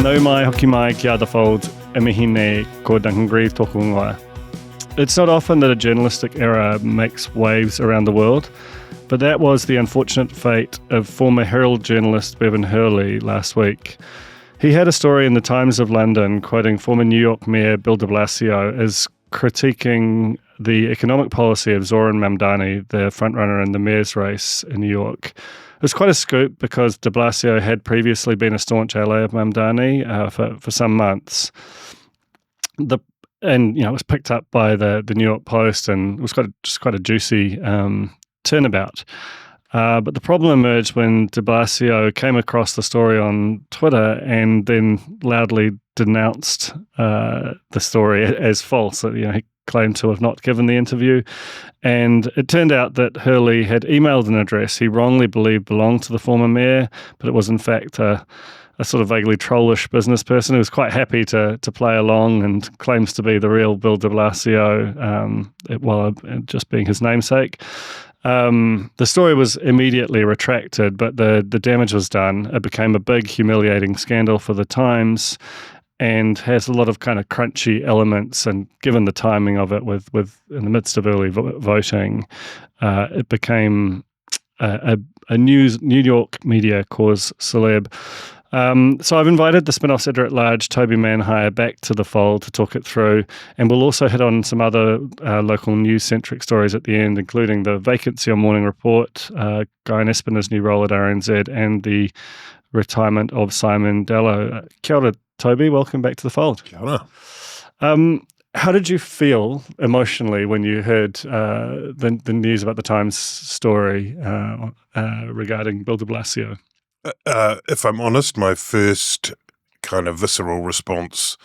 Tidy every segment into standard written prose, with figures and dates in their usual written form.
Nau mai, hoki mai, ki a fold, e mihi nei ko Duncan Greive tōku ingoa. It's not often that a journalistic error makes waves around the world, but that was the unfortunate fate of former Herald journalist Bevan Hurley last week. He had a story in the Times of London quoting former New York Mayor Bill de Blasio as critiquing the economic policy of Zohran Mamdani, the frontrunner in the mayor's race in New York. It was quite a scoop because de Blasio had previously been a staunch ally of Mamdani for some months. It was picked up by the New York Post, and it was quite a juicy turnabout. But the problem emerged when de Blasio came across the story on Twitter and then loudly denounced the story as false. He claimed to have not given the interview. And it turned out that Hurley had emailed an address he wrongly believed belonged to the former mayor, but it was in fact a sort of vaguely trollish business person who was quite happy to play along and claims to be the real Bill de Blasio, while just being his namesake. The story was immediately retracted, but the damage was done. It became a big, humiliating scandal for the Times and has a lot of kind of crunchy elements. And given the timing of it with in the midst of early voting, it became a New York media cause celeb. So I've invited the Spinoff editor-at-large, Toby Manhire, back to the fold to talk it through, and we'll also hit on some other local news-centric stories at the end, including the vacancy on Morning Report, Guy Espina's new role at RNZ, and the retirement of Simon Dello. Kia ora, Toby. Welcome back to the fold. Kia ora. How did you feel emotionally when you heard the news about the Times story regarding Bill de Blasio? If I'm honest, my first kind of visceral response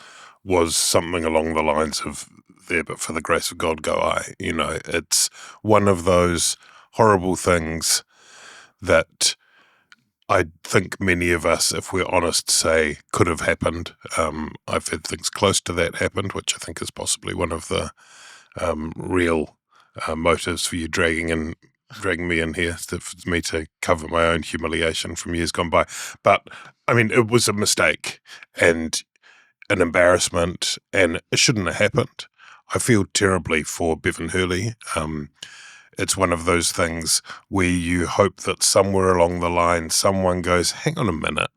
was something along the lines of, there but for the grace of God go I. It's one of those horrible things that I think many of us, if we're honest, say could have happened. I've had things close to that happened, which I think is possibly one of the real motives for you dragging me in here, for me to cover my own humiliation from years gone by. But, I mean, it was a mistake and an embarrassment, and it shouldn't have happened. I feel terribly for Bevan Hurley. It's one of those things where you hope that somewhere along the line someone goes, hang on a minute,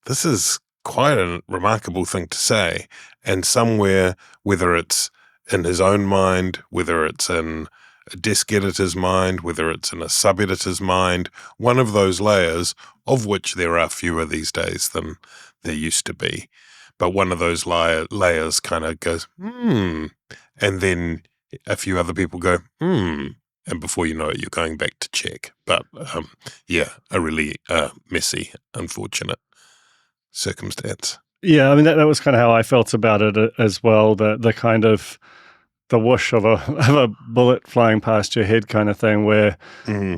this is quite a remarkable thing to say. And somewhere, whether it's in his own mind, whether it's in a desk editor's mind, whether it's in a sub-editor's mind, one of those layers, of which there are fewer these days than there used to be, but one of those layers kind of goes, and then a few other people go, and before you know it, you're going back to check. But a really messy, unfortunate circumstance. Yeah, I mean, that was kind of how I felt about it as well, the kind of the whoosh of a bullet flying past your head kind of thing, where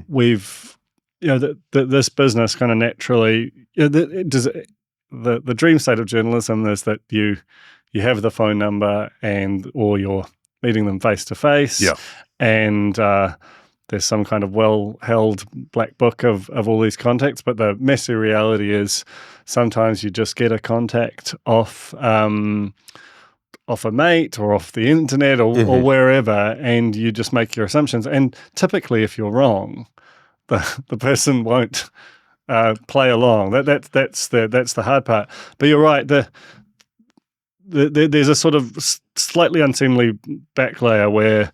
we've, this business kind of naturally, the dream state of journalism is that you have the phone number or you're meeting them face to face, and there's some kind of well-held black book of all these contacts. But the messy reality is sometimes you just get a contact off a mate or off the internet or wherever, and you just make your assumptions. And typically, if you're wrong, the person won't play along. That's the hard part. But you're right. There's a sort of slightly unseemly back layer where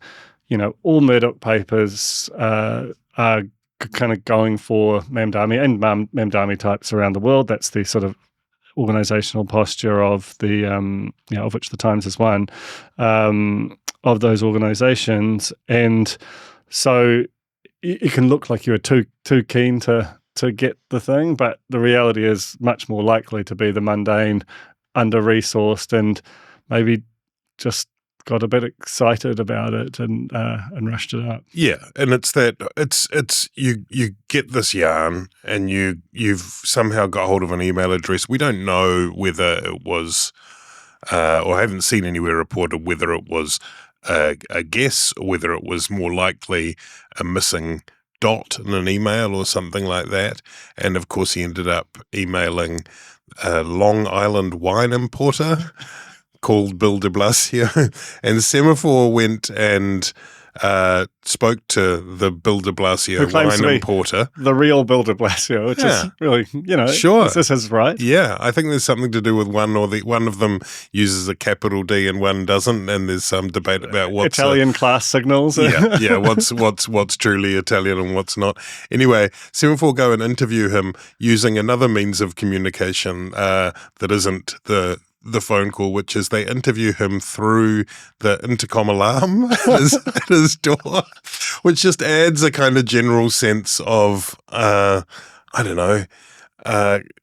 all Murdoch papers are kind of going for Mamdani and Mamdani types around the world. That's the sort of organizational posture of the of which the Times is one of those organizations, and so it can look like you're too keen to get the thing, but the reality is much more likely to be the mundane, under-resourced, and maybe just got a bit excited about it and rushed it up. Yeah, and it's you get this yarn and you've somehow got hold of an email address. We don't know whether it was, or I haven't seen anywhere reported whether it was a guess or whether it was more likely a missing dot in an email or something like that. And of course, he ended up emailing a Long Island wine importer called Bill de Blasio. And Semaphore went and spoke to the Bill de Blasio wine importer. The real Bill de Blasio, which is really, sure. Is this his right? Yeah, I think there's something to do with one of them uses a capital D and one doesn't, and there's some debate about what's Italian class signals. what's truly Italian and what's not. Anyway, Semaphore go and interview him using another means of communication that isn't the phone call, which is they interview him through the intercom alarm at his door, which just adds a kind of general sense of,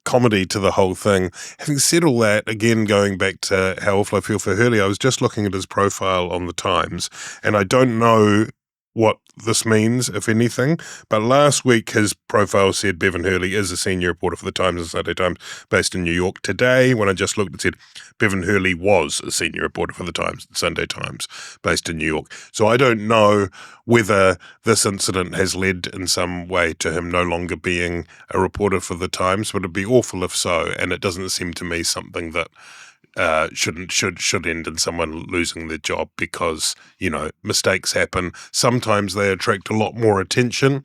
comedy to the whole thing. Having said all that, again, going back to how awful I feel for Hurley, I was just looking at his profile on the Times, and I don't know what this means, if anything, but last week his profile said Bevan Hurley is a senior reporter for the Times and Sunday Times based in New York. Today, when I just looked, it said Bevan Hurley was a senior reporter for the Times and Sunday Times based in New York. So I don't know whether this incident has led in some way to him no longer being a reporter for the Times, but it'd be awful if so, and it doesn't seem to me something that should end in someone losing their job because, mistakes happen. Sometimes they attract a lot more attention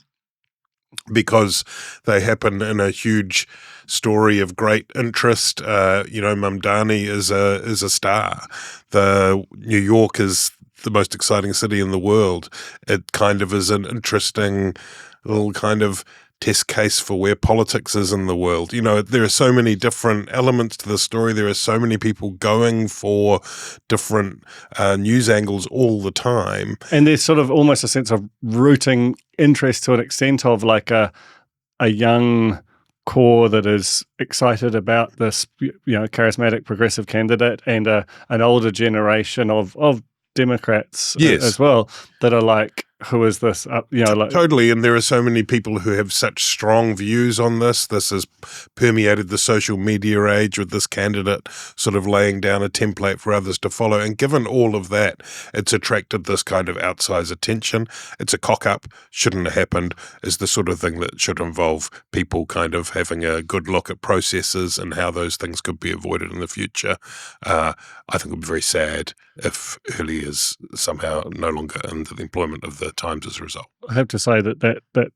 because they happen in a huge story of great interest. Mamdani is a star. New York is the most exciting city in the world. It kind of is an interesting little kind of test case for where politics is in the world. There are so many different elements to the story. There are so many people going for different news angles all the time. And there's sort of almost a sense of rooting interest to an extent of like a young core that is excited about this, charismatic progressive candidate, and an older generation of Democrats as well that are like, who is this? Totally, and there are so many people who have such strong views on this. This has permeated the social media age with this candidate sort of laying down a template for others to follow. And given all of that, it's attracted this kind of outsized attention. It's a cock-up, shouldn't have happened, is the sort of thing that should involve people kind of having a good look at processes and how those things could be avoided in the future. I think it would be very sad if Hurley is somehow no longer under the employment of the Times as a result. I have to say that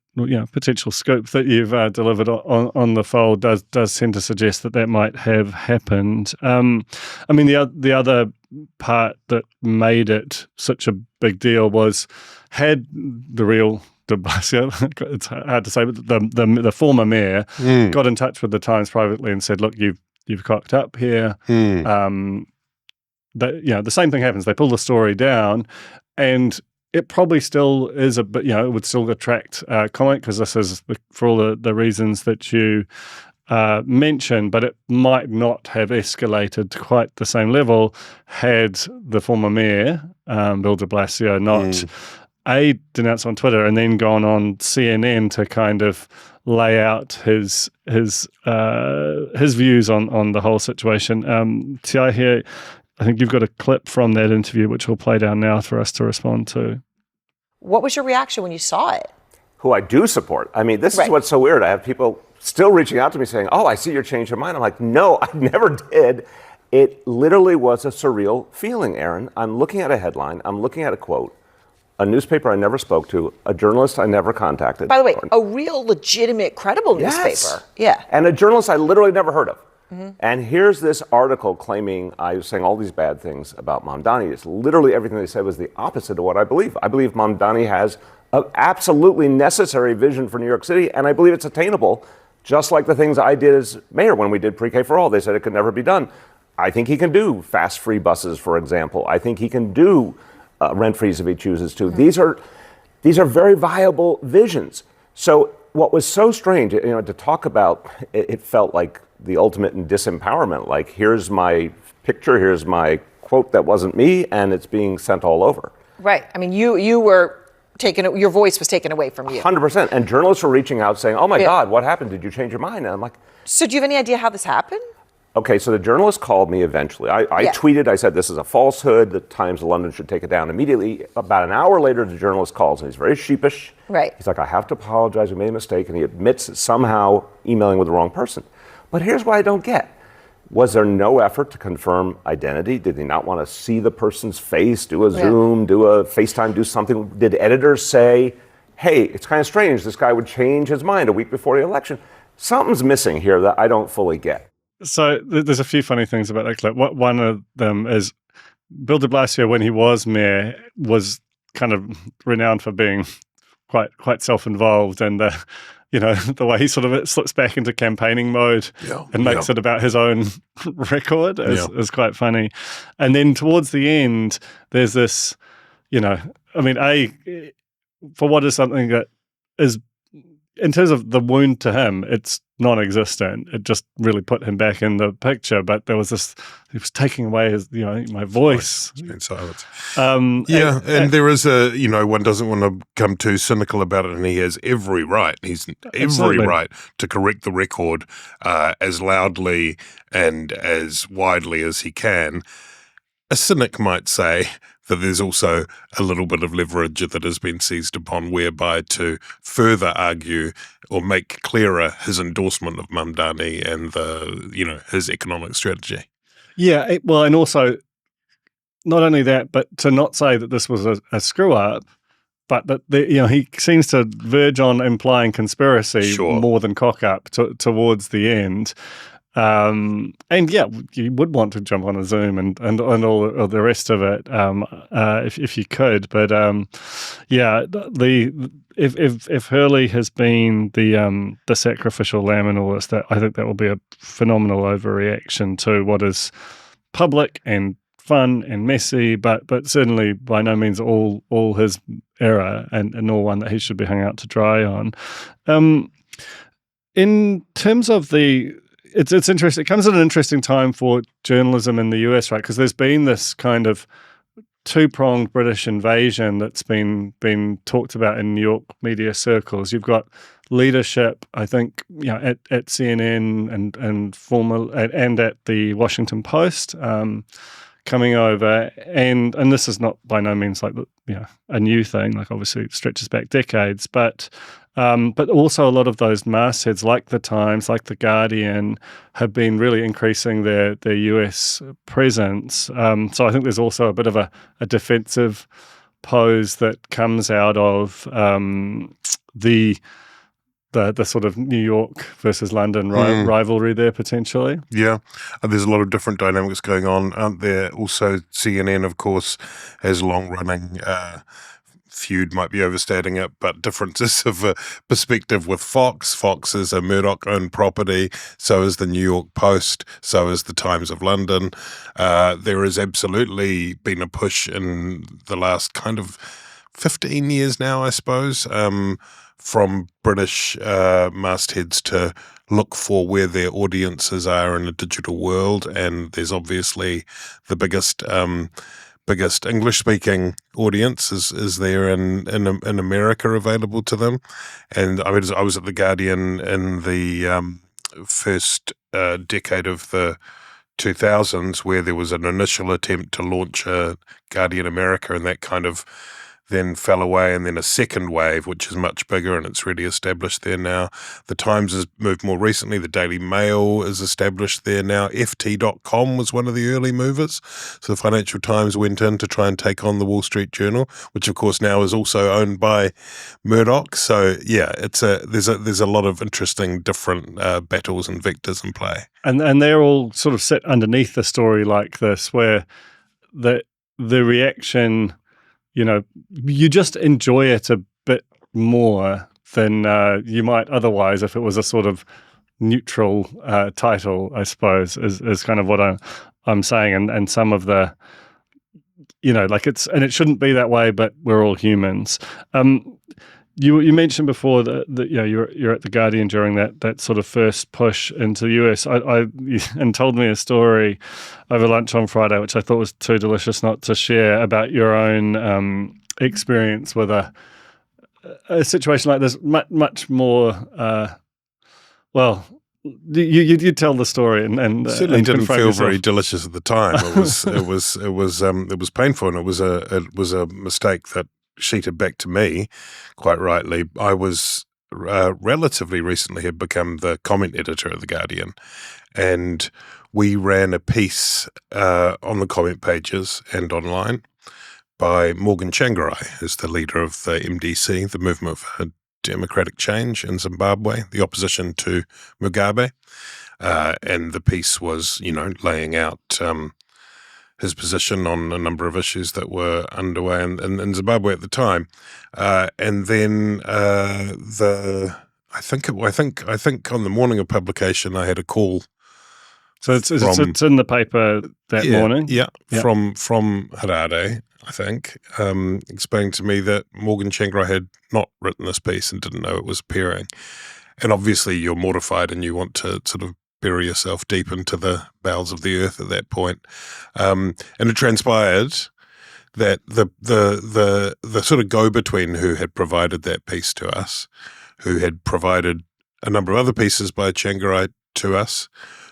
potential scoop that you've delivered on the fold does tend to suggest that might have happened. The other part that made it such a big deal was, had the real de Blasio, it's hard to say, but the former mayor got in touch with the Times privately and said, "Look, you've cocked up here." The same thing happens. They pull the story down, and it probably still is a bit, it would still attract comment because this is for all the reasons that you mentioned, but it might not have escalated to quite the same level had the former mayor, Bill de Blasio, not denounced on Twitter and then gone on CNN to kind of lay out his views on the whole situation. Ti here, I think you've got a clip from that interview, which we'll play down now for us to respond to. What was your reaction when you saw it? Who I do support. This is what's so weird. I have people still reaching out to me saying, "Oh, I see you're changing your mind." I'm like, no, I never did. It literally was a surreal feeling, Aaron. I'm looking at a headline. I'm looking at a quote. A newspaper I never spoke to. A journalist I never contacted. By the way, a real, legitimate, credible newspaper. Yeah. And a journalist I literally never heard of. And here's this article claiming I was saying all these bad things about Mamdani. It's literally everything they said was the opposite of what I believe. I believe Mamdani has an absolutely necessary vision for New York City, and I believe it's attainable, just like the things I did as mayor when we did Pre-K for All. They said it could never be done. I think he can do fast free buses, for example. I think he can do rent freeze if he chooses to. These are very viable visions. So what was so strange, to talk about, it felt like the ultimate in disempowerment. Like, here's my picture, here's my quote that wasn't me, and it's being sent all over. Right. You were taken, your voice was taken away from you. 100%. And journalists were reaching out saying, "Oh my God, what happened? Did you change your mind?" And I'm like, so do you have any idea how this happened? Okay, so the journalist called me eventually. I tweeted, I said, this is a falsehood. The Times of London should take it down immediately. About an hour later, the journalist calls, and he's very sheepish. Right. He's like, I have to apologize, we made a mistake, and he admits somehow emailing with the wrong person. But here's what I don't get. Was there no effort to confirm identity? Did they not want to see the person's face, do a Zoom, do a FaceTime, do something? Did editors say, hey, it's kind of strange, this guy would change his mind a week before the election? Something's missing here that I don't fully get. So there's a few funny things about that clip. One of them is Bill de Blasio, when he was mayor, was kind of renowned for being quite self-involved, and the way he sort of slips back into campaigning mode and makes it about his own record is quite funny. And then towards the end, there's this, for what is something that is, in terms of the wound to him, it's non-existent. It just really put him back in the picture. But there was this, he was taking away his, my voice. It's been silent. And there is one doesn't want to become too cynical about it, and he has every right. He's every right to correct the record as loudly and as widely as he can. A cynic might say that there's also a little bit of leverage that has been seized upon, whereby to further argue or make clearer his endorsement of Mamdani and his economic strategy. Yeah, and also not only that, but to not say that this was a screw up, but that he seems to verge on implying conspiracy more than cock up towards the end. And you would want to jump on a Zoom and all of the rest of it if you could. But if Hurley has been the sacrificial lamb in all this, that I think that will be a phenomenal overreaction to what is public and fun and messy, but certainly by no means all his error and nor one that he should be hung out to dry on. In terms of It's interesting. It comes at an interesting time for journalism in the US, right? Because there's been this kind of two-pronged British invasion that's been talked about in New York media circles. You've got leadership, I think, at CNN and at the Washington Post coming over, and this is not by no means like a new thing. Like obviously it stretches back decades, but also a lot of those mastheads, like the Times, like the Guardian, have been really increasing their US presence. So I think there's also a bit of a defensive pose that comes out of the sort of New York versus London rivalry there potentially. Yeah, there's a lot of different dynamics going on, aren't there? Also, CNN, of course, has long-running feud, might be overstating it, but differences of perspective with Fox. Fox is a Murdoch-owned property, so is the New York Post, so is the Times of London. There has absolutely been a push in the last kind of 15 years now, I suppose, from British mastheads to look for where their audiences are in a digital world, and there's obviously the biggest English-speaking audience is there in America available to them. And I was at the Guardian in the first decade of the 2000s, where there was an initial attempt to launch a Guardian America, and that kind of then fell away, and then a second wave, which is much bigger, and it's really established there now. The Times has moved more recently. The Daily Mail is established there now. FT.com was one of the early movers. So the Financial Times went in to try and take on the Wall Street Journal, which of course now is also owned by Murdoch. So yeah, there's a lot of interesting different battles and vectors in play. And they're all sort of sit underneath the story like this, where the reaction, you just enjoy it a bit more than you might otherwise if it was a sort of neutral title, I suppose, is kind of what I'm saying. And some of the, and it shouldn't be that way, but we're all humans. You mentioned before that you're at the Guardian during that sort of first push into the US. And told me a story over lunch on Friday, which I thought was too delicious not to share, about your own experience with a situation like this, much more you tell the story and certainly and didn't confront feel yourself. very delicious at the time. It was painful, and it was a mistake that sheeted back to me. Quite rightly, I was relatively recently had become the comment editor of The Guardian, and we ran a piece on the comment pages and online by Morgan Tsvangirai, who's the leader of the MDC, the Movement for Democratic Change in Zimbabwe, the opposition to Mugabe. And the piece was, laying out his position on a number of issues that were underway in Zimbabwe at the time. And then I think on the morning of publication, I had a call. So it's in the paper that morning? Yeah, from Harare, I think, explaining to me that Morgan Tsvangirai had not written this piece and didn't know it was appearing. And obviously you're mortified and you want to sort of bury yourself deep into the bowels of the earth at that point. And it transpired that the sort of go-between who had provided that piece to us, who had provided a number of other pieces by Tsvangirai to us,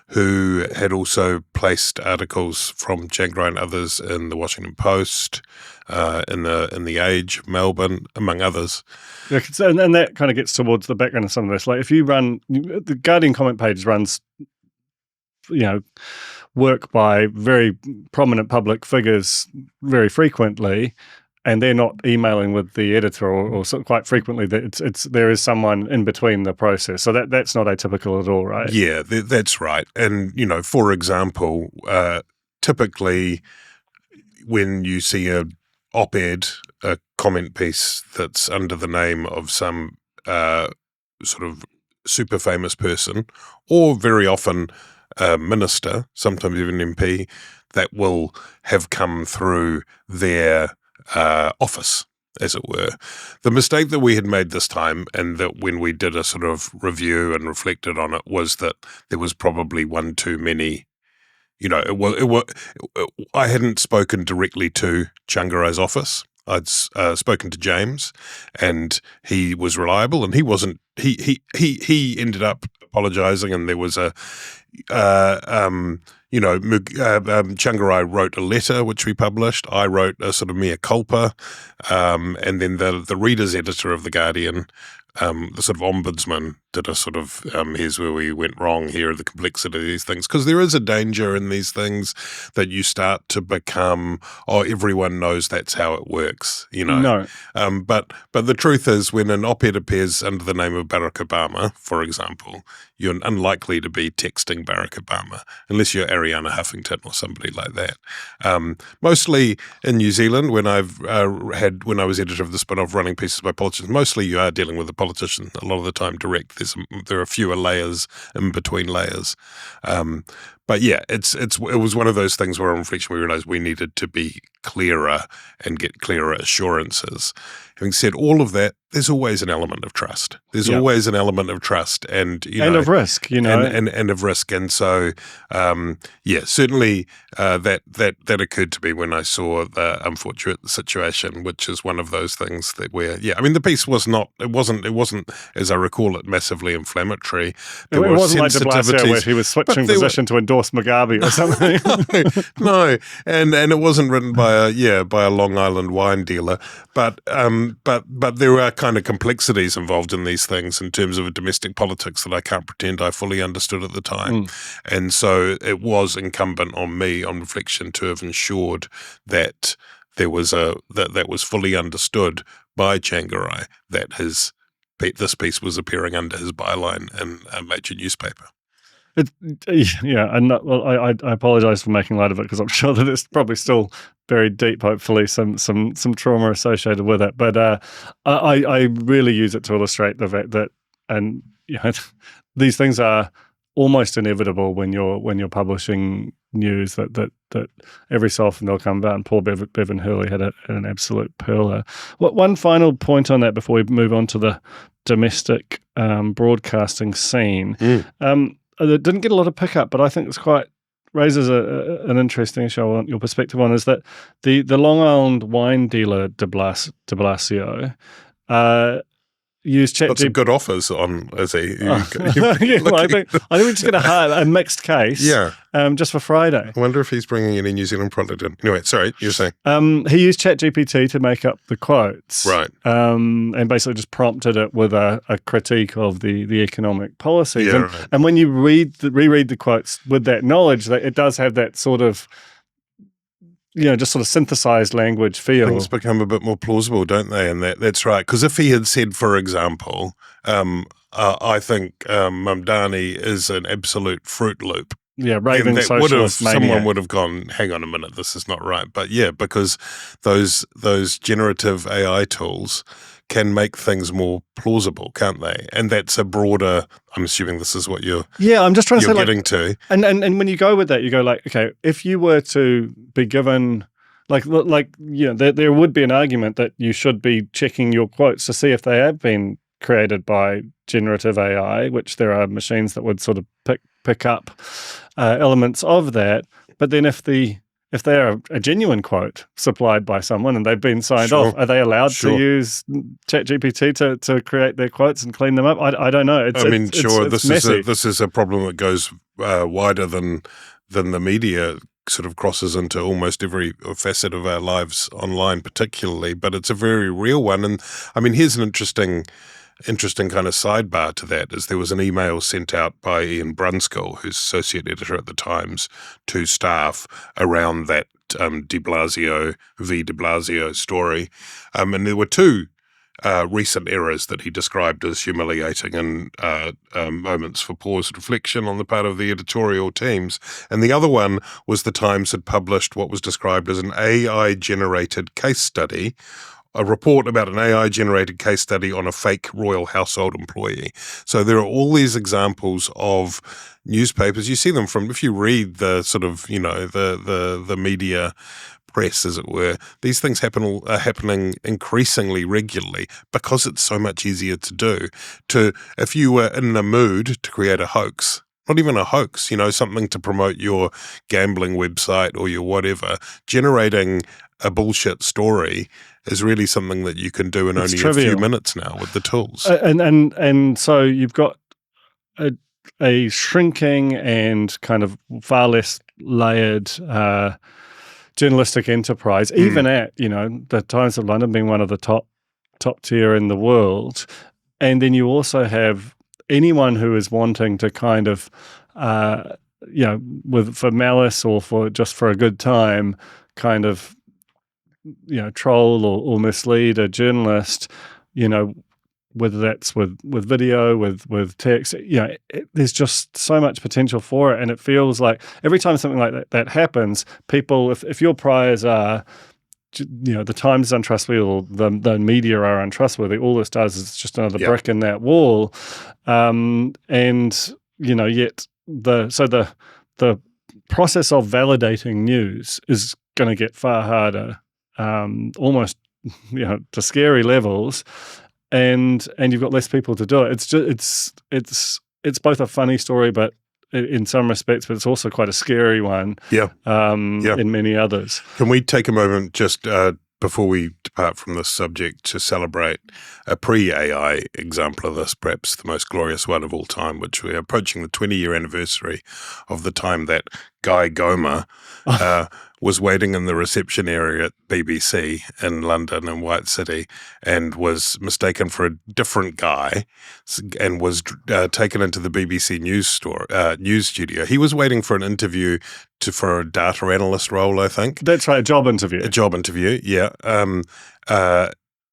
who had also placed articles from Tsvangirai and others in the Washington Post, in the Age, Melbourne, among others. Yeah, and that kind of gets towards the background of some of this. Like if you run, the Guardian comment page runs, work by very prominent public figures very frequently, and they're not emailing with the editor, or quite frequently that there is someone in between the process. So that's not atypical at all, right? Yeah, that's right. And for example, typically when you see a op-ed, a comment piece that's under the name of some sort of super famous person, or very often a minister, sometimes even MP, that will have come through their office, as it were. The mistake that we had made this time, and that when we did a sort of review and reflected on it, was that there was probably one too many. I hadn't spoken directly to Tsvangirai's office. I'd spoken to James, and he was reliable, and he wasn't. He ended up apologising, and there was a. Tsvangirai wrote a letter which we published. I wrote a sort of mea culpa, and then the reader's editor of The Guardian, the sort of ombudsman, did a sort of here's where we went wrong, here are the complexity of these things, because there is a danger in these things that you start to become, everyone knows that's how it works, No. But the truth is, when an op-ed appears under the name of Barack Obama, for example, you're unlikely to be texting Barack Obama unless you're Ariana Huffington or somebody like that. Mostly in New Zealand, when I was editor of the Spinoff running pieces by politicians, mostly you are dealing with a politician a lot of the time direct. There are fewer layers in between layers. But yeah, it was one of those things where on reflection we realized we needed to be clearer and get clearer assurances. Having said all of that, there's always an element of trust. There's always an element of trust and of risk, and of risk. And so, certainly that occurred to me when I saw the unfortunate situation, which is one of those things that the piece wasn't, as I recall it, massively inflammatory. It wasn't like de Blasio where he was switching position to endorse Mugabe or something. No, and it wasn't written by a Long Island wine dealer, but there are kind of complexities involved in these things in terms of domestic politics that I can't pretend I fully understood at the time. And so it was incumbent on me, on reflection, to have ensured that there was that was fully understood by Tsvangirai that this piece was appearing under his byline in a major newspaper. I apologise for making light of it, because I'm sure that it's probably still very deep, hopefully some trauma associated with it. But I really use it to illustrate the fact that, and these things are almost inevitable when you're publishing news, that every so often they'll come about. And poor Bevan Hurley had an absolute pearler. One final point on that before we move on to the domestic broadcasting scene. It didn't get a lot of pickup, but I think it's raises an interesting issue. I want your perspective on is that the Long Island wine dealer de Blasio use Got some ChatGPT. good offers on, is he? I think we're just going to hire a mixed case. Yeah. Just for Friday. I wonder if he's bringing any New Zealand product in. Anyway, sorry, you were saying. He used ChatGPT to make up the quotes, Right. And basically just prompted it with a critique of the economic policies. Yeah, and, right. and when you reread the quotes with that knowledge, that it does have that sort of, just sort of synthesized language feel. Things become a bit more plausible, don't they? And that's right. Because if he had said, for example, I think Mamdani is an absolute Fruit Loop. Yeah, raving that socialist maniac. someone would have gone, hang on a minute, this is not right. But yeah, because those generative AI tools can make things more plausible, can't they? And that's a broader. I'm assuming this is what you're. Yeah, I'm just trying to say, getting to. And when you go with that, you go like, okay, if you were to be given, there would be an argument that you should be checking your quotes to see if they have been created by generative AI, which there are machines that would sort of pick up elements of that. But then if they are a genuine quote supplied by someone and they've been signed off, are they allowed to use ChatGPT to create their quotes and clean them up? I don't know. This is a problem that goes wider than the media. Sort of crosses into almost every facet of our lives online, particularly, but it's a very real one. And I mean, here's an interesting kind of sidebar to that is there was an email sent out by Ian Brunskill, who's associate editor at the Times, to staff around that de Blasio story. And there were two recent errors that he described as humiliating and moments for paused reflection on the part of the editorial teams. And the other one was the Times had published what was described as an AI-generated case study, a report about an AI-generated case study on a fake royal household employee. So there are all these examples of newspapers. You see them if you read the sort of, the media press, as it were, these things are happening increasingly regularly because it's so much easier to do. If you were in the mood to create a hoax, not even a hoax, something to promote your gambling website or your whatever, generating a bullshit story is really something that you can do in only a few minutes now with the tools. And so you've got a shrinking and kind of far less layered journalistic enterprise, even at, the Times of London being one of the top tier in the world. And then you also have anyone who is wanting to kind of, for malice or for a good time, kind of, troll or mislead a journalist, whether that's with video, with text, there's just so much potential for it. And it feels like every time something like that happens, people, if your priors are, the Times is untrustworthy or the media are untrustworthy, all this does is just another brick in that wall. Yet the process of validating news is going to get far harder, almost, to scary levels. And you've got less people to do it. It's both a funny story, but in some respects, but it's also quite a scary one. In many others. Can we take a moment just before we depart from this subject to celebrate a pre-AI example of this, perhaps the most glorious one of all time, which we're approaching the 20-year anniversary of the time that Guy Gomer was waiting in the reception area at BBC in London in White City and was mistaken for a different guy and was taken into the BBC news studio. He was waiting for an interview for a data analyst role, I think. That's right, a job interview, yeah.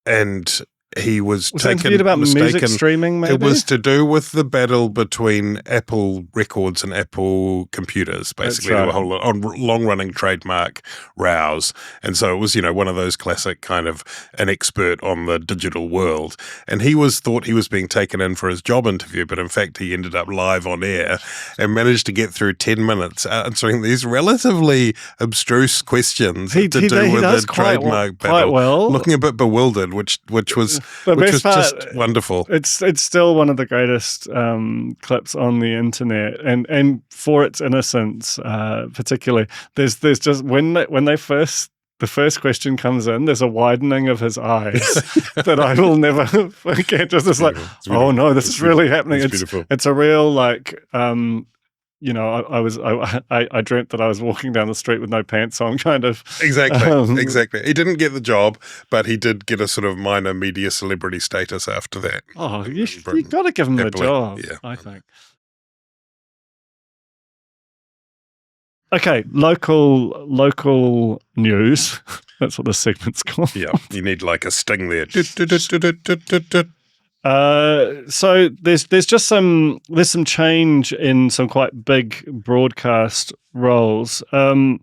And he was taken about music streaming, maybe? It was to do with the battle between Apple Records and Apple computers, basically. There were a whole lot on long-running trademark rows. And so it was, one of those classic kind of an expert on the digital world. And he thought he was being taken in for his job interview, but in fact he ended up live on air and managed to get through 10 minutes answering these relatively abstruse questions to do with the trademark battle. Well. Looking a bit bewildered, which was just wonderful. It's still one of the greatest clips on the internet, and for its innocence, particularly. There's just when they first the first question comes in, there's a widening of his eyes that I will never forget. Just this like, oh no, this is really happening. It's beautiful. It's a real like, you know, I dreamt that I was walking down the street with no pants on, kind of. Exactly, exactly. He didn't get the job, but he did get a sort of minor media celebrity status after that. Oh, you got to give him Happily, a job, yeah. I think. Okay, local news. That's what the segment's called. Yeah, you need like a sting there. So there's just some change in some quite big broadcast roles. The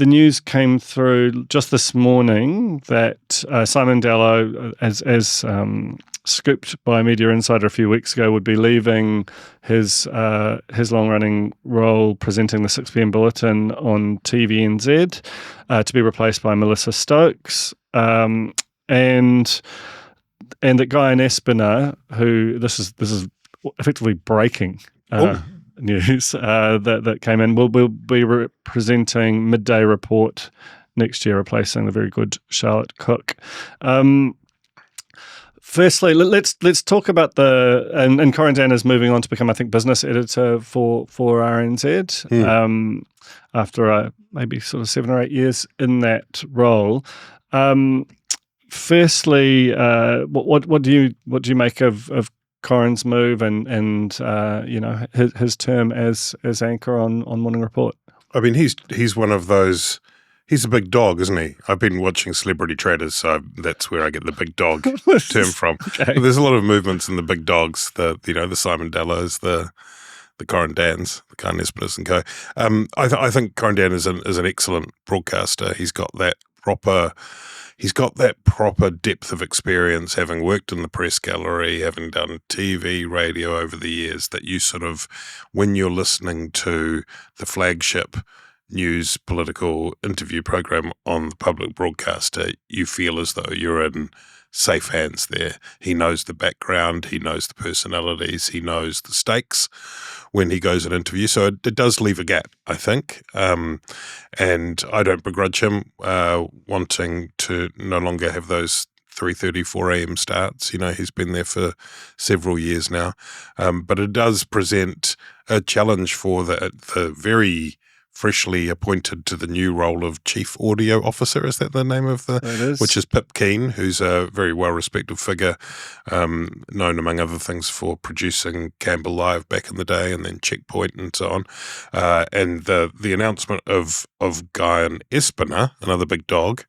news came through just this morning that Simon Dello, as scooped by Media Insider a few weeks ago, would be leaving his long-running role presenting the 6 p.m. bulletin on TVNZ to be replaced by Melissa Stokes, and that Guy and Espiner, who this is effectively breaking news that came in, will be presenting Midday Report next year, replacing the very good Charlotte Cook. Firstly, let's talk about and Corin Dan is moving on to become, I think, business editor for RNZ after maybe sort of 7 or 8 years in that role. Firstly, what do you make of Corin's move and you know, his term as anchor on Morning Report? I mean, he's one of those. He's a big dog, isn't he? I've been watching Celebrity Traders, so that's where I get the big dog term from. Okay. But there's a lot of movements in the big dogs. The Simon Dellos, the Corin Dans, the Guy Espiners and co. I think Corin Dan is an excellent broadcaster. He's got that proper depth of experience, having worked in the press gallery, having done TV, radio over the years, that you sort of, when you're listening to the flagship news political interview program on the public broadcaster, you feel as though you're in safe hands there. He knows the background, he knows the personalities, he knows the stakes when he goes and interviews. So it does leave a gap, I think. And I don't begrudge him wanting to no longer have those 3:30, 4 a.m. starts. You know, he's been there for several years now. But it does present a challenge for the very freshly appointed to the new role of Chief Audio Officer. Is that the name of It is. which is Pip Keane, who's a very well-respected figure, known among other things for producing Campbell Live back in the day and then Checkpoint and so on. And the announcement of Guy and Espiner, another big dog,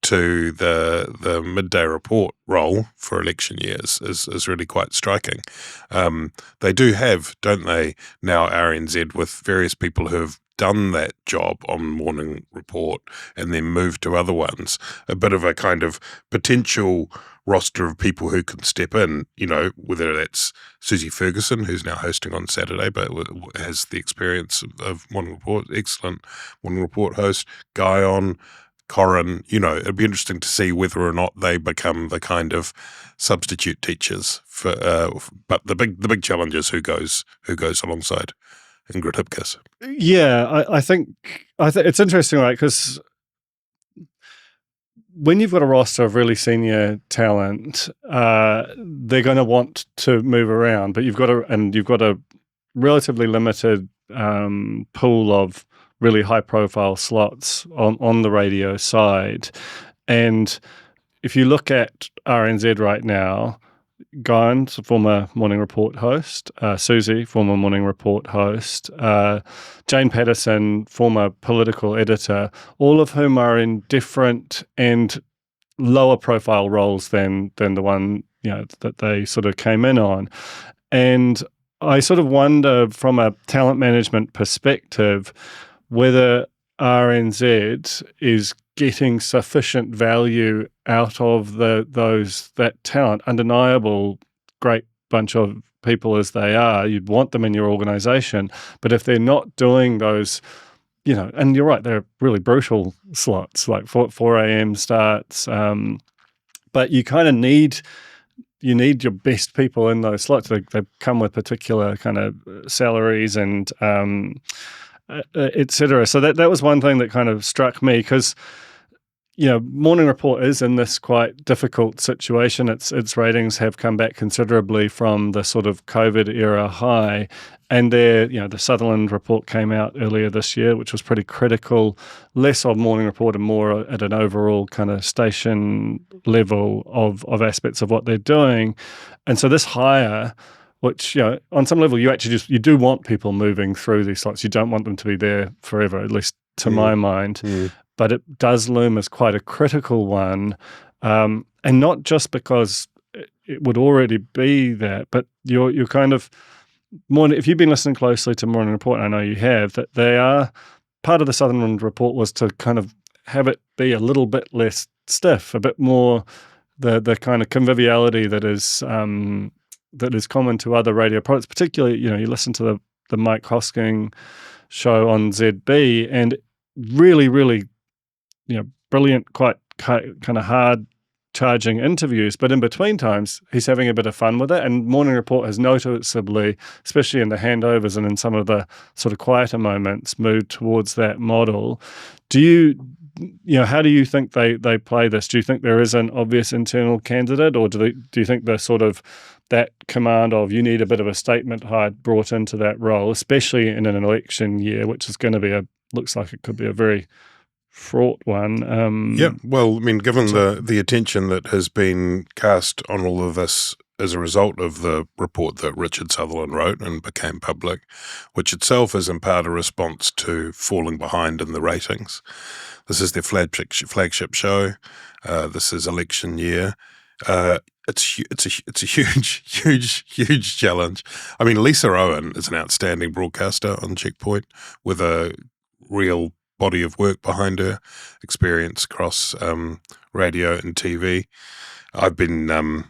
to the Midday Report role for election years is really quite striking. They do have, don't they, now RNZ with various people who have done that job on Morning Report and then moved to other ones, a bit of a kind of potential roster of people who can step in, you know, whether that's Susie Ferguson, who's now hosting on Saturday, but has the experience of Morning Report, excellent Morning Report host, Guy on, Corin, you know, it'd be interesting to see whether or not they become the kind of substitute teachers for. But the big challenge is who goes alongside Ingrid Hipkiss. Yeah, I think it's interesting, right? Because when you've got a roster of really senior talent, they're going to want to move around, but you've got a relatively limited pool of really high-profile slots on the radio side. And if you look at RNZ right now, Guyan's a former Morning Report host, Susie, former Morning Report host, Jane Patterson, former political editor, all of whom are in different and lower profile roles than the one, you know, that they sort of came in on. And I sort of wonder from a talent management perspective whether RNZ is getting sufficient value out of that talent, undeniable great bunch of people as they are. You'd want them in your organization, but if they're not doing those, you know, and you're right, they're really brutal slots, like 4 a.m. starts, but you kind of need your best people in those slots. They come with particular kind of salaries and etc. So that was one thing that kind of struck me, because Morning Report is in this quite difficult situation. Its ratings have come back considerably from the sort of COVID era high, and the Sutherland report came out earlier this year, which was pretty critical, less of Morning Report and more at an overall kind of station level of aspects of what they're doing. And so this hire, which on some level you actually you do want people moving through these slots. You don't want them to be there forever, at least to my mind. But it does loom as quite a critical one, and not just because it would already be that, but you're kind of more. If you've been listening closely to Morning Report, I know you have, that they are part of the Sutherland report was to kind of have it be a little bit less stiff, a bit more the kind of conviviality that is common to other radio products. Particularly, you listen to the Mike Hosking show on ZB, and really brilliant, quite kind of hard charging interviews, but in between times he's having a bit of fun with it. And Morning Report has noticeably, especially in the handovers and in some of the sort of quieter moments, moved towards that model. Do you how do you think they play this? Do you think there is an obvious internal candidate, or do you think the sort of that command of you need a bit of a statement height brought into that role, especially in an election year, which is going to be looks like it could be a very fraught one. Well, I mean, given the attention that has been cast on all of this as a result of the report that Richard Sutherland wrote and became public, which itself is in part a response to falling behind in the ratings. This is their flagship show. This is election year. It's a huge challenge. I mean, Lisa Owen is an outstanding broadcaster on Checkpoint with a real body of work behind her, experience across radio and TV. I've been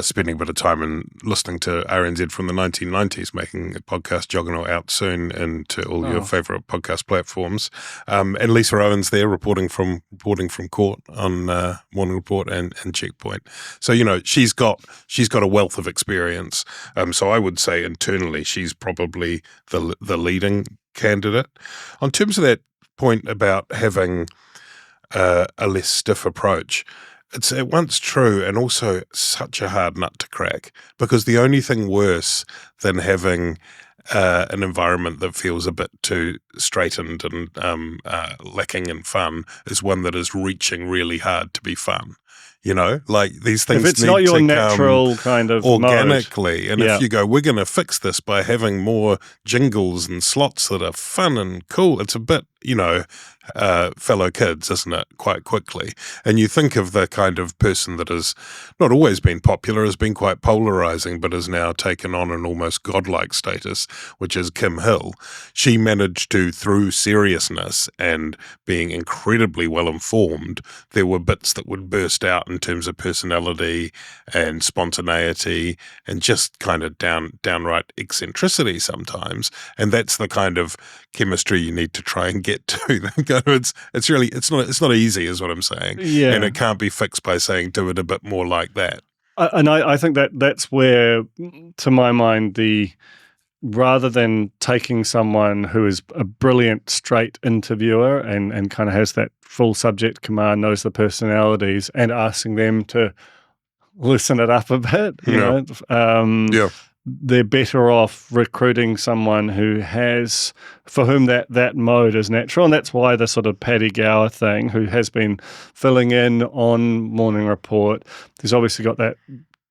spending a bit of time and listening to RNZ from the 1990s, making a podcast Juggernaut out soon into all your favourite podcast platforms. And Lisa Owen's there reporting from court on Morning Report and Checkpoint. So she's got a wealth of experience. So I would say internally she's probably the leading candidate. On terms of that point about having a less stiff approach, it's at once true and also such a hard nut to crack, because the only thing worse than having an environment that feels a bit too straightened and lacking in fun is one that is reaching really hard to be fun. Like these things if it's need not your to natural come kind of organically. mode. And if you go, we're going to fix this by having more jingles and slots that are fun and cool, it's a bit, fellow kids, isn't it, quite quickly? And you think of the kind of person that has not always been popular, has been quite polarizing, but has now taken on an almost godlike status, which is Kim Hill. She managed to, through seriousness and being incredibly well informed, there were bits that would burst out in terms of personality and spontaneity and just kind of downright eccentricity sometimes. And that's the kind of chemistry you need to try and get to. It's not easy, is what I'm saying. Yeah. And it can't be fixed by saying do it a bit more like that. And I think that's where, to my mind, rather than taking someone who is a brilliant straight interviewer and kind of has that full subject command, knows the personalities, and asking them to loosen it up a bit, you know, they're better off recruiting someone for whom that mode is natural. And that's why the sort of Paddy Gower thing, who has been filling in on Morning Report, he's obviously got that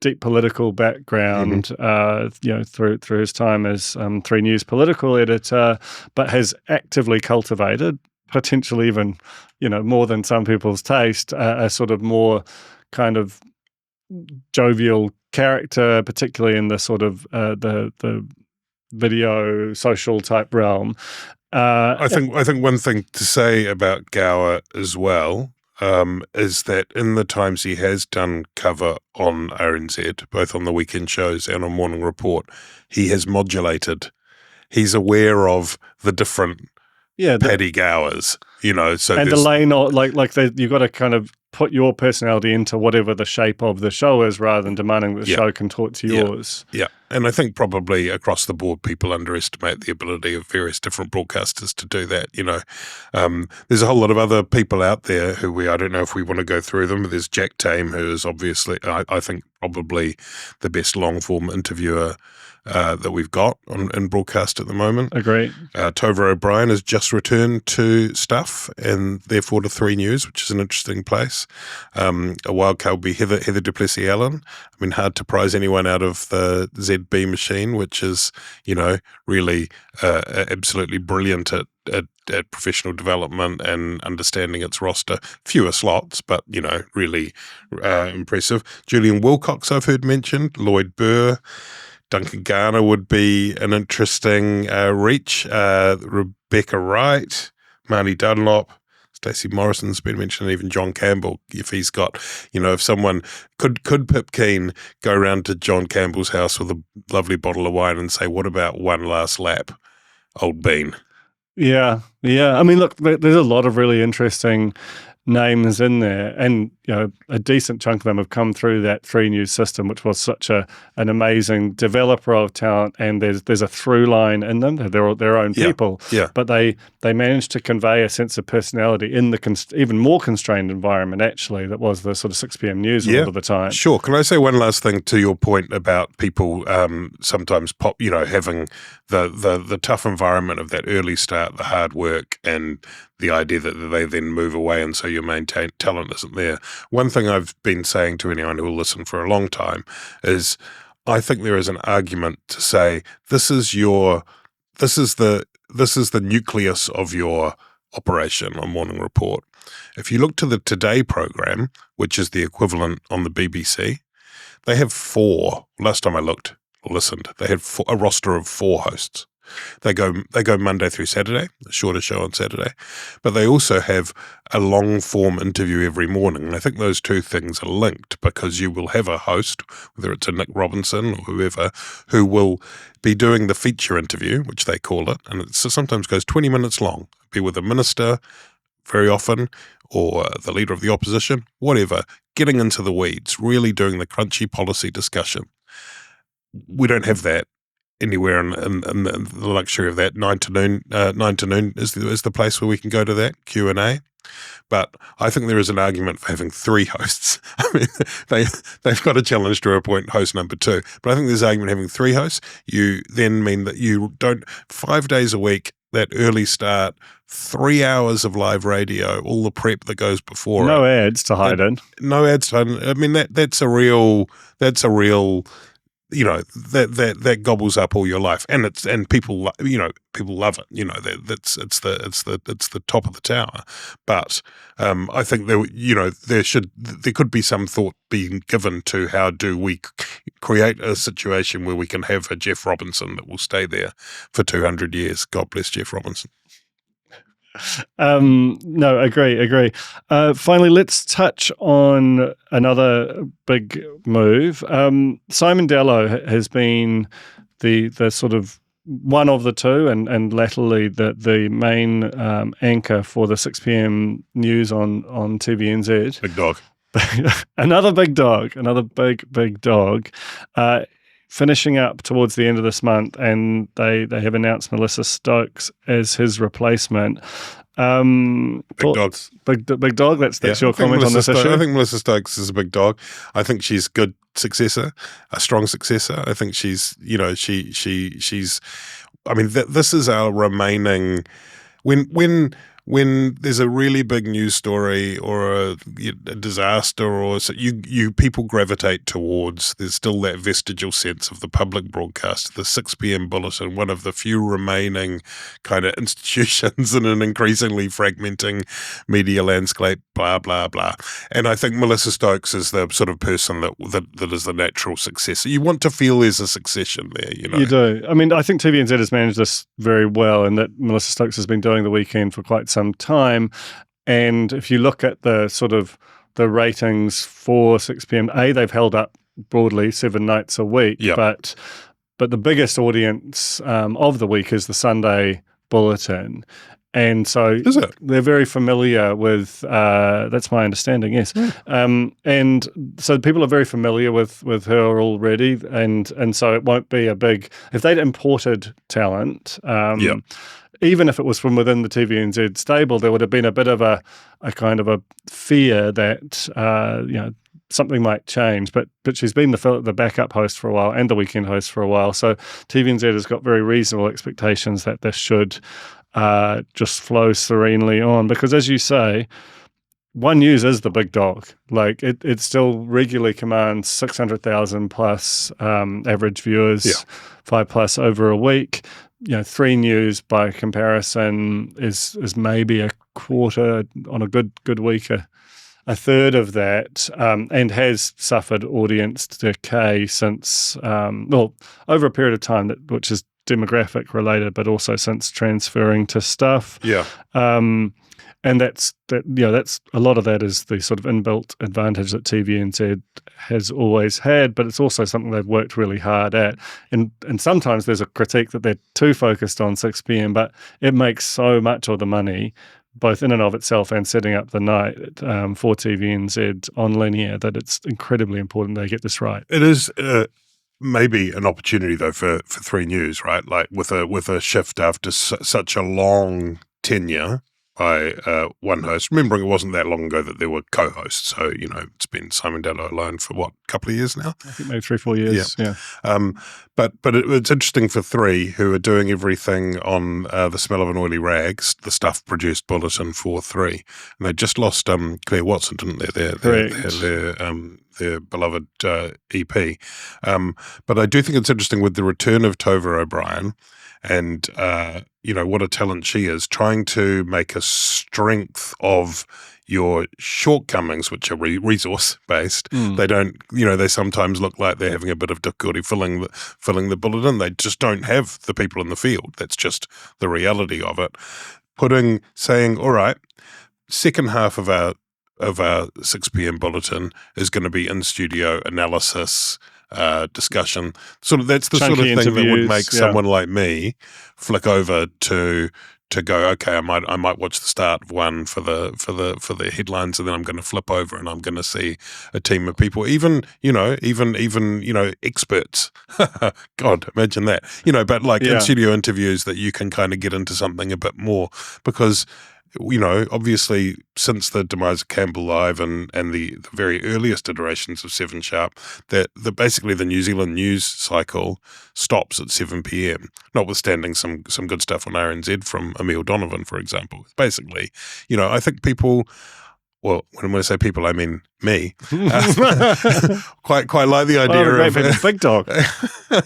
deep political background, through his time as 3 News political editor, but has actively cultivated, potentially even, more than some people's taste, a sort of more kind of jovial character, particularly in the sort of the video social type realm. I think one thing to say about Gower as well is that in the times he has done cover on RNZ, both on the weekend shows and on Morning Report, he has modulated. He's aware of the different Paddy Gowers, so and the lane, you've got to kind of put your personality into whatever the shape of the show is, rather than demanding that the show contort to yours. Yeah. And I think probably across the board, people underestimate the ability of various different broadcasters to do that. There's a whole lot of other people out there who I don't know if we want to go through them, but there's Jack Tame, who is obviously, I think, probably the best long-form interviewer that we've got in broadcast at the moment. Agree. Tova O'Brien has just returned to Stuff and therefore to 3 News, which is an interesting place. A wildcard would be Heather de Blasio Allen. I mean, hard to prize anyone out of the ZB machine, which is, really absolutely brilliant at professional development and understanding its roster. Fewer slots, but, really impressive. Julian Wilcox, I've heard mentioned. Lloyd Burr. Duncan Garner would be an interesting reach. Rebecca Wright, Marnie Dunlop, Stacey Morrison's been mentioned, even John Campbell, if he's got, if someone could Pip Keen go around to John Campbell's house with a lovely bottle of wine and say, what about one last lap, old bean? Yeah. I mean, look, there's a lot of really interesting names in there, and a decent chunk of them have come through that 3 News system, which was such an amazing developer of talent, and there's a through line in them. They're their own people, but they managed to convey a sense of personality in the even more constrained environment, actually, that was the sort of 6 p.m. news a lot of the time. Sure. Can I say one last thing to your point about people sometimes having the tough environment of that early start, the hard work, and the idea that they then move away and so your main talent isn't there. One thing I've been saying to anyone who will listen for a long time is I think there is an argument to say this is the nucleus of your operation on Morning Report. If you look to the Today program, which is the equivalent on the BBC, they have 4. Last time I listened, they had a roster of 4 hosts. They go Monday through Saturday, a shorter show on Saturday, but they also have a long-form interview every morning. And I think those two things are linked because you will have a host, whether it's a Nick Robinson or whoever, who will be doing the feature interview, which they call it, and it sometimes goes 20 minutes long. Be with a minister very often, or the leader of the opposition, whatever, getting into the weeds, really doing the crunchy policy discussion. We don't have that anywhere in the luxury of that. 9 to noon is the place where we can go to that Q&A. But I think there is an argument for having 3 hosts. I mean, they've got a challenge to appoint host number 2. But I think there's an argument having 3 hosts. You then mean that you don't 5 days a week, that early start, 3 hours of live radio, all the prep that goes before no ads to hide in. No ads to hide in. I mean, that's a real that gobbles up all your life, and people love it. It's the top of the tower. But I think there could be some thought being given to how do we create a situation where we can have a Jeff Robinson that will stay there for 200 years. God bless Jeff Robinson. No, agree. Finally, let's touch on another big move. Simon Dello has been the sort of one of the two, and latterly the main anchor for the 6 p.m. news on TVNZ. Big dog. Another big dog. Finishing up towards the end of this month, and they have announced Melissa Stokes as his replacement. Big dogs. Big dog. That's your comment on this issue. I think Melissa Stokes is a big dog. I think she's a good successor, a strong successor. I think she's. I mean, this is our remaining when there's a really big news story or a disaster, or so you people gravitate towards, there's still that vestigial sense of the public broadcast, the 6 p.m. bulletin, one of the few remaining kind of institutions in an increasingly fragmenting media landscape, blah, blah, blah. And I think Melissa Stokes is the sort of person that is the natural successor. You want to feel there's a succession there, You do. I mean, I think TVNZ has managed this very well, and that Melissa Stokes has been doing the weekend for quite some time. And if you look at the sort of the ratings for 6 p.m, they've held up broadly 7 nights a week, but the biggest audience of the week is the Sunday bulletin. And so Is it? they're very familiar with, that's my understanding, yes. And so people are very familiar with her already, and so it won't be a big, if they'd imported talent, even if it was from within the TVNZ stable, there would have been a bit of a kind of a fear that, something might change, but she's been the backup host for a while and the weekend host for a while. So TVNZ has got very reasonable expectations that this should just flow serenely on. Because as you say, One News is the big dog. Like it still regularly commands 600,000 plus average viewers, 5+ over a week. 3 News by comparison is maybe a quarter on a good week. A third of that, and has suffered audience decay since, over a period of time, which is demographic related, but also since transferring to Stuff. Yeah. And that's a lot of that is the sort of inbuilt advantage that TVNZ has always had, but it's also something they've worked really hard at. And sometimes there's a critique that they're too focused on 6 p.m, but it makes so much of the money, both in and of itself and setting up the night for TVNZ on linear, that it's incredibly important they get this right. It is maybe an opportunity though for 3 News, right? Like with a shift after such a long tenure by one host. Remembering it wasn't that long ago that there were co-hosts, so it's been Simon Dallow alone for what, a couple of years now? I think maybe 3-4 years. Yeah. But it's interesting for 3 who are doing everything on the smell of an oily rags, the Stuff produced bulletin for 3, and they just lost Claire Watson, didn't they? Their beloved EP. But I do think it's interesting with the return of Tova O'Brien. And, what a talent she is, trying to make a strength of your shortcomings, which are resource-based. They don't, they sometimes look like they're having a bit of difficulty filling the bulletin. They just don't have the people in the field. That's just the reality of it. Saying, all right, second half of our 6 p.m. bulletin is going to be in-studio analysis, discussion. That's the sort of thing that would make someone like me flick over to go, okay, I might watch the start of one for the headlines, and then I'm going to flip over and I'm going to see a team of people, even experts. God, imagine that. But like in studio interviews that you can kind of get into something a bit more, because obviously since the demise of Campbell Live and the very earliest iterations of 7 Sharp, that basically the New Zealand news cycle stops at 7 p.m, notwithstanding some good stuff on RNZ from Emil Donovan, for example. Basically, I think people, well, when I say people, I mean me, quite like the idea of a big dog.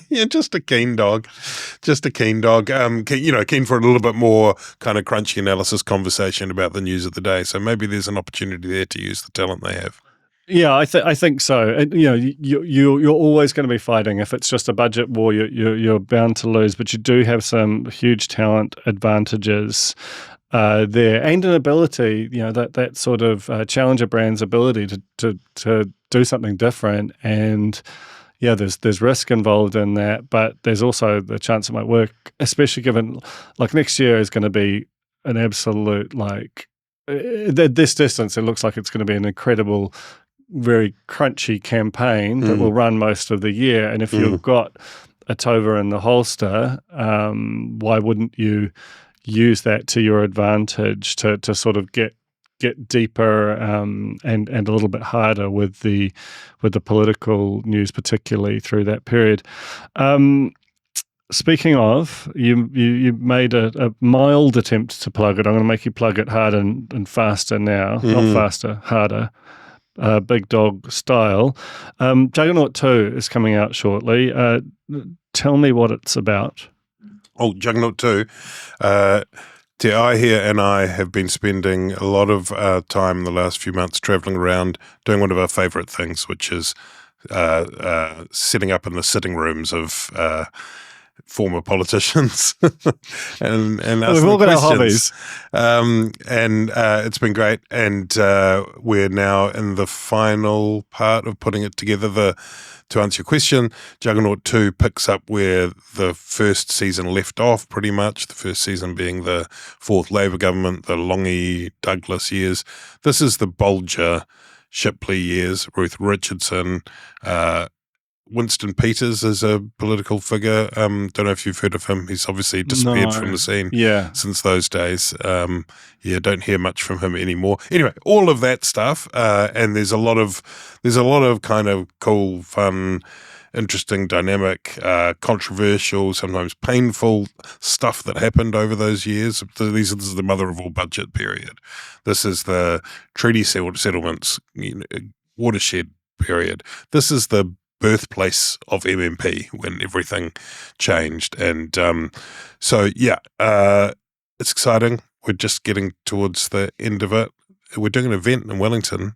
Yeah, just a keen dog, keen for a little bit more kind of crunchy analysis conversation about the news of the day. So maybe there's an opportunity there to use the talent they have. Yeah, I think so. And, you're always going to be fighting. If it's just a budget war, you're bound to lose. But you do have some huge talent advantages there, and an ability, that sort of challenger brand's ability to do something different. And there's risk involved in that, but there's also the chance it might work, especially given like next year is going to be an absolute at this distance. It looks like it's going to be an incredible, very crunchy campaign that will run most of the year. And if you've got a Tova in the holster, why wouldn't you use that to your advantage to sort of get deeper and a little bit harder with the political news, particularly through that period. Speaking of, you made a mild attempt to plug it. I'm going to make you plug it harder and faster now. Not faster, harder. Big dog style. Juggernaut II is coming out shortly. Tell me what it's about. Oh, Juggernaut II. I here and I have been spending a lot of time in the last few months traveling around doing one of our favorite things, which is setting up in the sitting rooms of former politicians and Well, ask we've them all got our questions. It's been great. And we're now in the final part of putting it together. To answer your question, Juggernaut II picks up where the first season left off, pretty much. The first season being the fourth Labour government, the Longy-Douglas years. This is the Bolger, Shipley years, Ruth Richardson, Winston Peters is a political figure. Don't know if you've heard of him. He's obviously disappeared from the scene since those days. Don't hear much from him anymore. Anyway, all of that stuff, and there's a lot of kind of cool, fun, interesting, dynamic, controversial, sometimes painful stuff that happened over those years. This is the mother of all budget period. This is the treaty settlements, watershed period. This is the birthplace of MMP when everything changed. And it's exciting. We're just getting towards the end of it. We're doing an event in Wellington.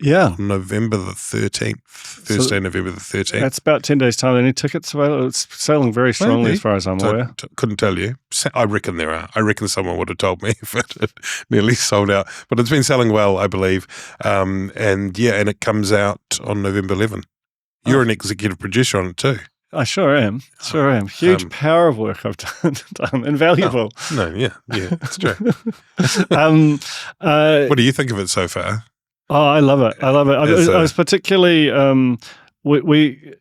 Yeah. November the 13th, Thursday, November the 13th. That's about 10 days' time. Any tickets available? It's selling very strongly as far as I'm aware. Couldn't tell you. I reckon there are. I reckon someone would have told me if it had nearly sold out. But it's been selling well, I believe. And it comes out on November 11th. You're an executive producer on it too. I sure am. Huge power of work I've done. Invaluable. It's true. What do you think of it so far? Oh, I love it. I was particularly we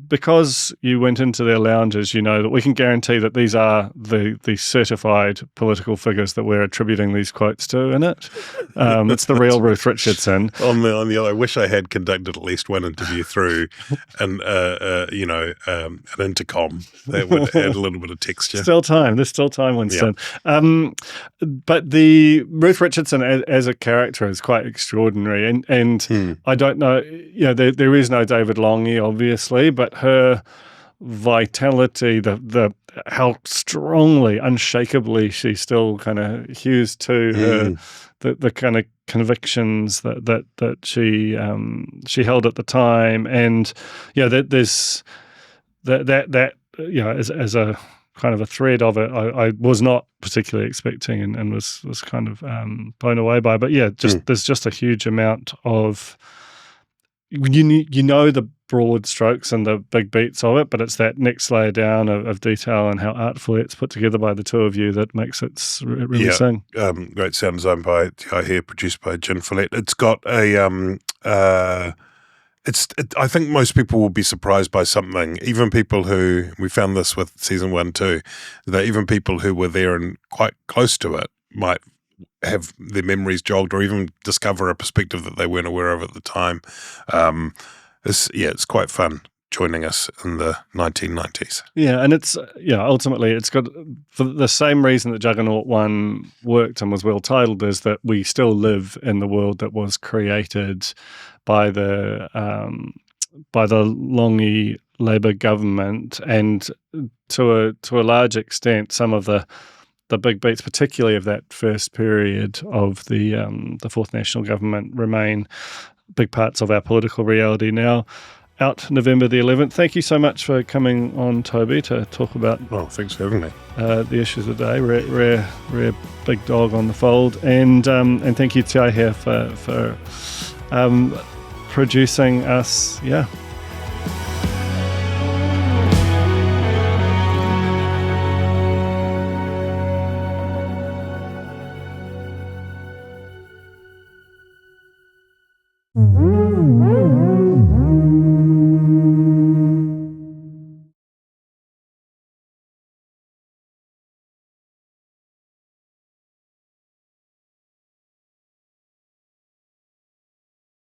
because you went into their lounges, you know that we can guarantee that these are the certified political figures that we're attributing these quotes to in it. It's the real Ruth Richardson. On the other, I wish I had conducted at least one interview through an intercom. That would add a little bit of texture. There's still time, Winston. Yeah. But the Ruth Richardson as a character is quite extraordinary, and I don't know. There is no David Longy, obviously. But her vitality, the how strongly, unshakably she still kind of hews to her, the kind of convictions that she held at the time, and there's that as a kind of a thread of it, I was not particularly expecting and was kind of blown away by. But there's just a huge amount of the broad strokes and the big beats of it, but it's that next layer down of detail and how artfully it's put together by the two of you that makes it really sing. Great sound design by T.I. here, produced by Jen Follett. It's got a I think most people will be surprised by something. Even people who, we found this with season 1 too, that even people who were there and quite close to it might have their memories jogged or even discover a perspective that they weren't aware of at the time. It's quite fun joining us in the 1990s. Yeah, and it's ultimately it's got, for the same reason that Juggernaut 1 worked and was well titled, is that we still live in the world that was created by the Longy Labour government, and to a large extent, some of the big beats, particularly of that first period of the Fourth National Government, remain big parts of our political reality now. Out November the 11th. Thank you so much for coming on, Toby, to talk about. Oh, thanks for having me. The issues of the day. Rare big dog on the fold, and thank you, T.I. here for producing us. Yeah. Mm-hmm.